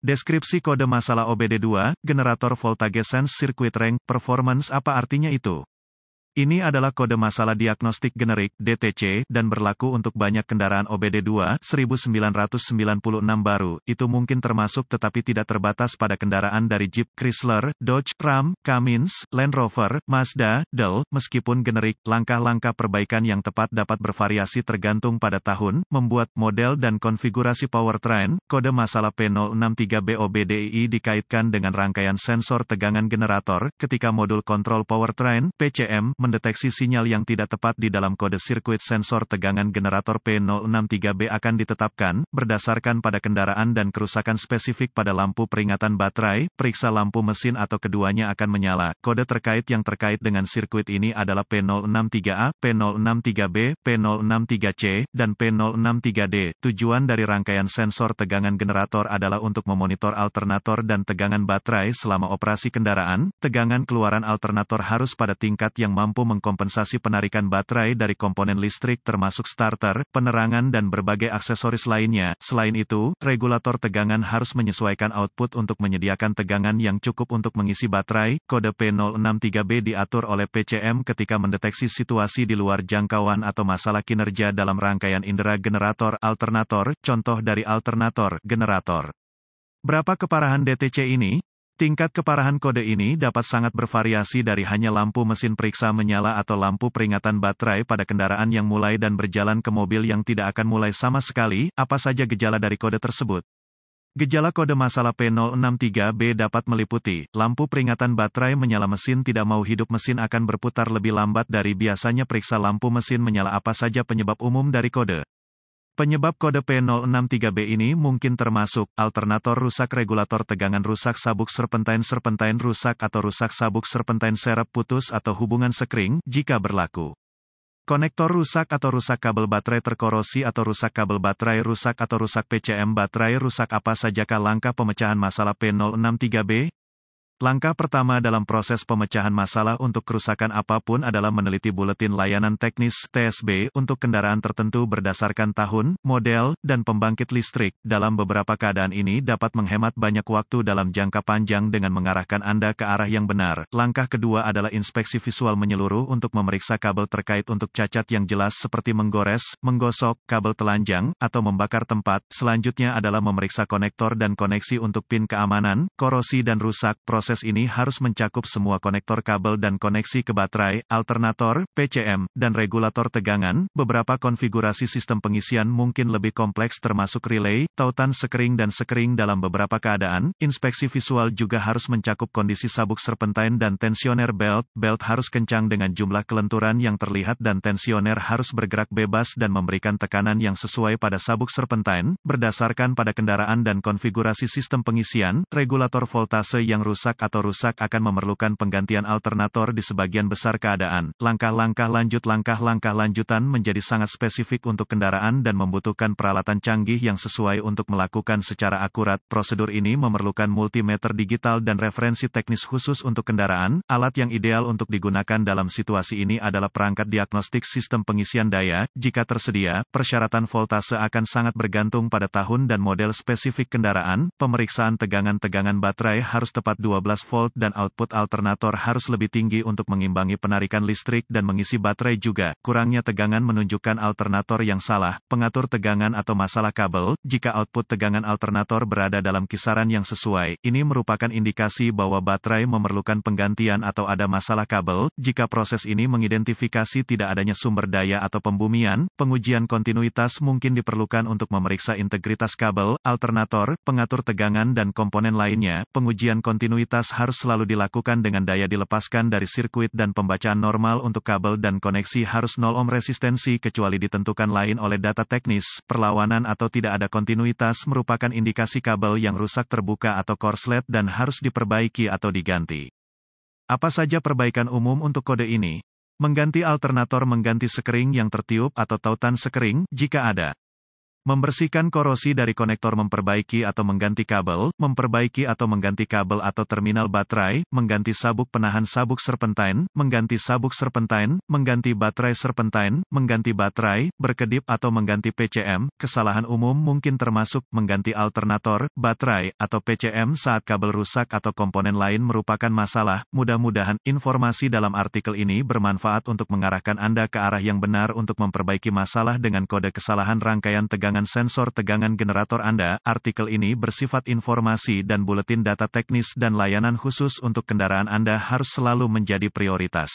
Deskripsi kode masalah OBD2, generator voltage sense circuit range performance apa artinya itu? Ini adalah kode masalah diagnostik generik (DTC) dan berlaku untuk banyak kendaraan OBD2 1996 baru. Itu mungkin termasuk tetapi tidak terbatas pada kendaraan dari Jeep, Chrysler, Dodge, Ram, Cummins, Land Rover, Mazda, Dell. Meskipun generik, langkah-langkah perbaikan yang tepat dapat bervariasi tergantung pada tahun, membuat, model dan konfigurasi powertrain. Kode masalah P063B OBDII dikaitkan dengan rangkaian sensor tegangan generator ketika modul kontrol powertrain (PCM) mendeteksi sinyal yang tidak tepat di dalam kode sirkuit sensor tegangan generator P063B akan ditetapkan, berdasarkan pada kendaraan dan kerusakan spesifik pada lampu peringatan baterai, periksa lampu mesin atau keduanya akan menyala. Kode terkait yang terkait dengan sirkuit ini adalah P063A, P063B, P063C, dan P063D. Tujuan dari rangkaian sensor tegangan generator adalah untuk memonitor alternator dan tegangan baterai selama operasi kendaraan. Tegangan keluaran alternator harus pada tingkat yang mampu mengkompensasi penarikan baterai dari komponen listrik termasuk starter, penerangan dan berbagai aksesoris lainnya. Selain itu, regulator tegangan harus menyesuaikan output untuk menyediakan tegangan yang cukup untuk mengisi baterai. Kode P063B diatur oleh PCM ketika mendeteksi situasi di luar jangkauan atau masalah kinerja dalam rangkaian indera generator alternator, contoh dari alternator generator. Berapa keparahan DTC ini? Tingkat keparahan kode ini dapat sangat bervariasi dari hanya lampu mesin periksa menyala atau lampu peringatan baterai pada kendaraan yang mulai dan berjalan ke mobil yang tidak akan mulai sama sekali. Apa saja gejala dari kode tersebut? Gejala kode masalah P063B dapat meliputi, lampu peringatan baterai menyala mesin tidak mau hidup mesin akan berputar lebih lambat dari biasanya periksa lampu mesin menyala apa saja penyebab umum dari kode. Penyebab kode P063B ini mungkin termasuk, alternator rusak regulator tegangan rusak sabuk serpentain rusak atau rusak sabuk serpentain serep putus atau hubungan sekring, jika berlaku. Konektor rusak atau rusak kabel baterai terkorosi atau rusak kabel baterai rusak atau rusak PCM baterai rusak apa sajakah langkah pemecahan masalah P063B? Langkah pertama dalam proses pemecahan masalah untuk kerusakan apapun adalah meneliti buletin layanan teknis (TSB) untuk kendaraan tertentu berdasarkan tahun, model, dan pembangkit listrik. Dalam beberapa keadaan ini dapat menghemat banyak waktu dalam jangka panjang dengan mengarahkan Anda ke arah yang benar. Langkah kedua adalah inspeksi visual menyeluruh untuk memeriksa kabel terkait untuk cacat yang jelas seperti menggores, menggosok, kabel telanjang, atau membakar tempat. Selanjutnya adalah memeriksa konektor dan koneksi untuk pin keamanan, korosi dan rusak. Proses ini harus mencakup semua konektor kabel dan koneksi ke baterai, alternator, PCM, dan regulator tegangan. Beberapa konfigurasi sistem pengisian mungkin lebih kompleks termasuk relay, tautan sekering dan sekering dalam beberapa keadaan. Inspeksi visual juga harus mencakup kondisi sabuk serpentain dan tensioner belt. Belt harus kencang dengan jumlah kelenturan yang terlihat dan tensioner harus bergerak bebas dan memberikan tekanan yang sesuai pada sabuk serpentain. Berdasarkan pada kendaraan dan konfigurasi sistem pengisian, regulator voltase yang rusak atau rusak akan memerlukan penggantian alternator di sebagian besar keadaan. Langkah-langkah lanjutan menjadi sangat spesifik untuk kendaraan dan membutuhkan peralatan canggih yang sesuai untuk melakukan secara akurat. Prosedur ini memerlukan multimeter digital dan referensi teknis khusus untuk kendaraan. Alat yang ideal untuk digunakan dalam situasi ini adalah perangkat diagnostik sistem pengisian daya. Jika tersedia, persyaratan voltase akan sangat bergantung pada tahun dan model spesifik kendaraan. Pemeriksaan tegangan baterai harus tepat 12 volt dan output alternator harus lebih tinggi untuk mengimbangi penarikan listrik dan mengisi baterai juga. Kurangnya tegangan menunjukkan alternator yang salah. Pengatur tegangan atau masalah kabel. Jika output tegangan alternator berada dalam kisaran yang sesuai, ini merupakan indikasi bahwa baterai memerlukan penggantian atau ada masalah kabel. Jika proses ini mengidentifikasi tidak adanya sumber daya atau pembumian, pengujian kontinuitas mungkin diperlukan untuk memeriksa integritas kabel, alternator, pengatur tegangan dan komponen lainnya. Pengujian kontinuitas harus selalu dilakukan dengan daya dilepaskan dari sirkuit dan pembacaan normal untuk kabel dan koneksi harus 0 ohm resistensi kecuali ditentukan lain oleh data teknis. Perlawanan atau tidak ada kontinuitas merupakan indikasi kabel yang rusak terbuka atau korslet dan harus diperbaiki atau diganti. Apa saja perbaikan umum untuk kode ini? Mengganti alternator, mengganti sekering yang tertiup atau tautan sekering, jika ada. Membersihkan korosi dari konektor, memperbaiki atau mengganti kabel, memperbaiki atau mengganti kabel atau terminal baterai, mengganti sabuk penahan sabuk serpentine, mengganti sabuk serpentine, mengganti baterai serpentine, mengganti baterai, berkedip atau mengganti PCM. Kesalahan umum mungkin termasuk mengganti alternator, baterai, atau PCM saat kabel rusak atau komponen lain merupakan masalah. Mudah-mudahan informasi dalam artikel ini bermanfaat untuk mengarahkan Anda ke arah yang benar untuk memperbaiki masalah dengan kode kesalahan rangkaian tegangan sensor tegangan generator Anda. Artikel ini bersifat informasi dan buletin data teknis dan layanan khusus untuk kendaraan Anda harus selalu menjadi prioritas.